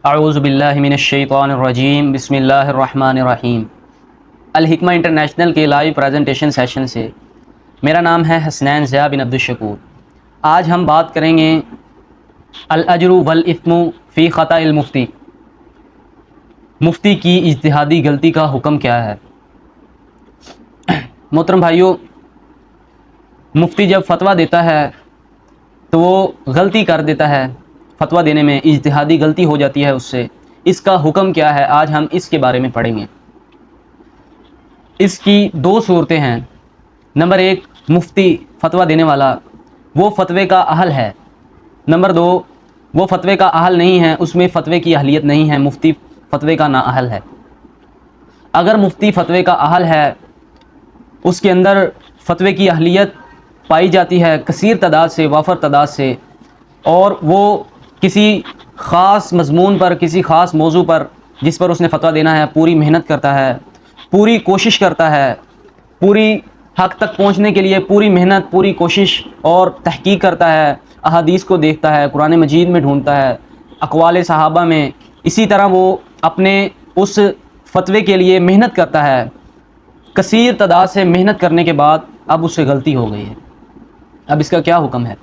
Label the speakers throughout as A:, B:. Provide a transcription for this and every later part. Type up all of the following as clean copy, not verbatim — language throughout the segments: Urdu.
A: اعوذ باللہ من الشیطان الرجیم بسم اللہ الرحمن الرحیم۔ الحکمہ انٹرنیشنل کے لائیو پریزنٹیشن سیشن سے میرا نام ہے حسنین ضیاء بن عبدالشکور۔ آج ہم بات کریں گے الاجر والاثم فی خطأ المفتی، مفتی کی اجتہادی غلطی کا حکم کیا ہے۔ محترم بھائیوں، مفتی جب فتویٰ دیتا ہے تو وہ غلطی کر دیتا ہے، فتویٰ دینے میں اجتہادی غلطی ہو جاتی ہے، اس سے اس کا حکم کیا ہے، آج ہم اس کے بارے میں پڑھیں گے۔ اس کی دو صورتیں ہیں۔ نمبر ایک، مفتی فتویٰ دینے والا وہ فتوے کا اہل ہے۔ نمبر دو، وہ فتوے کا اہل نہیں ہے، اس میں فتوے کی اہلیت نہیں ہے، مفتی فتوے کا نااہل ہے۔ اگر مفتی فتوے کا اہل ہے، اس کے اندر فتوے کی اہلیت پائی جاتی ہے کثیر تعداد سے، وافر تعداد سے، اور وہ کسی خاص مضمون پر، کسی خاص موضوع پر جس پر اس نے فتویٰ دینا ہے پوری محنت کرتا ہے، پوری کوشش کرتا ہے، پوری حق تک پہنچنے کے لیے پوری محنت، پوری کوشش اور تحقیق کرتا ہے، احادیث کو دیکھتا ہے، قرآن مجید میں ڈھونڈتا ہے، اقوال صحابہ میں، اسی طرح وہ اپنے اس فتوے کے لیے محنت کرتا ہے۔ کثیر تعداد سے محنت کرنے کے بعد اب اس سے غلطی ہو گئی ہے، اب اس کا کیا حکم ہے؟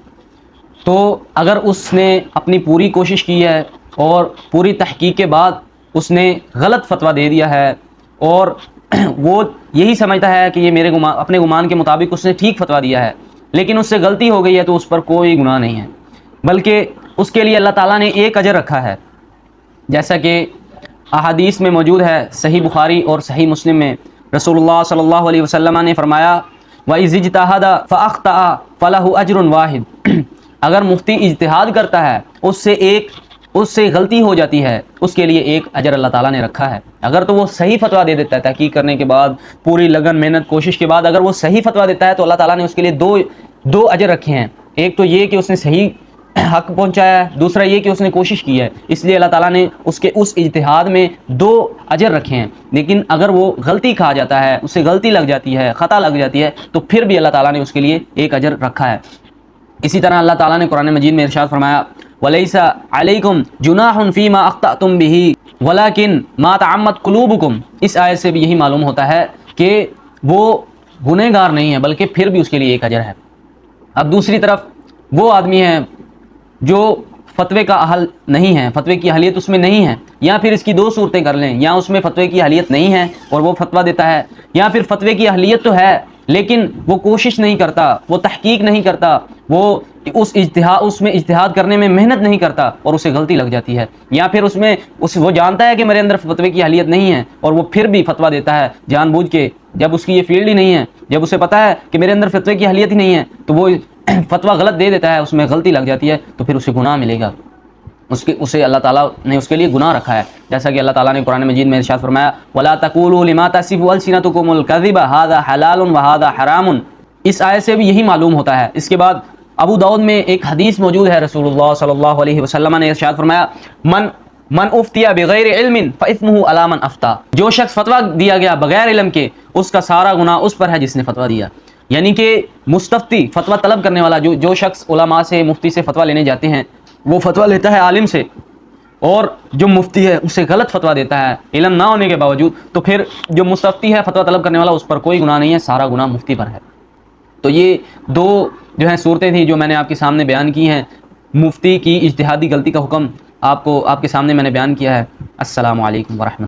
A: تو اگر اس نے اپنی پوری کوشش کی ہے اور پوری تحقیق کے بعد اس نے غلط فتویٰ دے دیا ہے، اور وہ یہی سمجھتا ہے کہ یہ میرے اپنے گمان کے مطابق اس نے ٹھیک فتویٰ دیا ہے، لیکن اس سے غلطی ہو گئی ہے، تو اس پر کوئی گناہ نہیں ہے، بلکہ اس کے لیے اللہ تعالیٰ نے ایک اجر رکھا ہے، جیسا کہ احادیث میں موجود ہے، صحیح بخاری اور صحیح مسلم میں رسول اللہ صلی اللہ علیہ وسلم نے فرمایا وَإِذِ اجْتَهَدَ فَأَخْطَأَ فَلَهُ أَجْرٌ وَاحِدٌ۔ اگر مفتی اجتہاد کرتا ہے، اس سے غلطی ہو جاتی ہے، اس کے لیے ایک اجر اللہ تعالیٰ نے رکھا ہے۔ اگر تو وہ صحیح فتویٰ دے دیتا ہے، تحقیق کرنے کے بعد، پوری لگن محنت کوشش کے بعد اگر وہ صحیح فتویٰ دیتا ہے، تو اللہ تعالیٰ نے اس کے لیے دو اجر رکھے ہیں۔ ایک تو یہ کہ اس نے صحیح حق پہنچایا ہے، دوسرا یہ کہ اس نے کوشش کی ہے، اس لیے اللہ تعالیٰ نے اس اجتہاد میں 2 اجر رکھے ہیں۔ لیکن اگر وہ غلطی کھا جاتا ہے، اس سے غلطی لگ جاتی ہے، خطا لگ جاتی ہے، تو پھر بھی اللہ تعالیٰ نے اس کے لیے ایک اجر رکھا ہے۔ اسی طرح اللہ تعالیٰ نے قرآن مجید میں ارشاد فرمایا وَلَيْسَ عَلَيْكُمْ جُنَاحٌ فِي مَا أَخْطَأْتُمْ بِهِ وَلَكِنْ مَا تَعَمَّدَتْ قُلُوبُكُمْ۔ اس آیت سے بھی یہی معلوم ہوتا ہے کہ وہ گنہگار نہیں ہے، بلکہ پھر بھی اس کے لیے ایک اجر ہے۔ اب دوسری طرف وہ آدمی ہے جو فتوے کا اہل نہیں ہے، فتوے کی اہلیت اس میں نہیں ہے، یا پھر اس کی 2 صورتیں کر لیں، یا اس میں فتوے کی اہلیت نہیں ہے اور وہ فتویٰ دیتا ہے، یا پھر فتوے کی اہلیت تو ہے لیکن وہ کوشش نہیں کرتا، وہ تحقیق نہیں کرتا، وہ اس میں اجتہاد کرنے میں محنت نہیں کرتا اور اسے غلطی لگ جاتی ہے، یا پھر وہ جانتا ہے کہ میرے اندر فتوے کی اہلیت نہیں ہے اور وہ پھر بھی فتویٰ دیتا ہے جان بوجھ کے، جب اس کی یہ فیلڈ ہی نہیں ہے، جب اسے پتہ ہے کہ میرے اندر فتوے کی اہلیت ہی نہیں ہے، تو وہ فتویٰ غلط دے دیتا ہے، اس میں غلطی لگ جاتی ہے، تو پھر اسے گناہ ملے گا، اسے اللہ تعالیٰ نے اس کے لیے گناہ رکھا ہے۔ جیسا کہ اللہ تعالیٰ نے قرآن مجید میں ارشاد فرمایا وَلَا تَقُولُوا لِمَا تَصِفُ أَلْسِنَتُكُمُ الْكَذِبَ هَذَا حَلَالٌ وَهَذَا حَرَامٌ۔ اس آیت سے بھی یہی معلوم ہوتا ہے۔ اس کے بعد ابو داؤد میں ایک حدیث موجود ہے، رسول اللہ صلی اللہ علیہ وسلم نے ارشاد فرمایا من افتیا بغیر علم فاثمه علی من افتى۔ جو شخص فتویٰ دیا گیا بغیر علم کے، اس کا سارا گناہ اس پر ہے جس نے فتویٰ دیا۔ یعنی کہ مستفتی، فتویٰ طلب کرنے والا، جو شخص علماء سے، مفتی سے فتویٰ لینے جاتے ہیں، وہ فتویٰ لیتا ہے عالم سے، اور جو مفتی ہے اسے غلط فتویٰ دیتا ہے علم نہ ہونے کے باوجود، تو پھر جو مستفتی ہے، فتویٰ طلب کرنے والا، اس پر کوئی گناہ نہیں ہے، سارا گناہ مفتی پر ہے۔ تو یہ 2 جو ہیں صورتیں تھیں جو میں نے آپ کے سامنے بیان کی ہیں۔ مفتی کی اجتہادی غلطی کا حکم آپ کے سامنے میں نے بیان کیا ہے۔ السلام علیکم ورحمۃ اللہ۔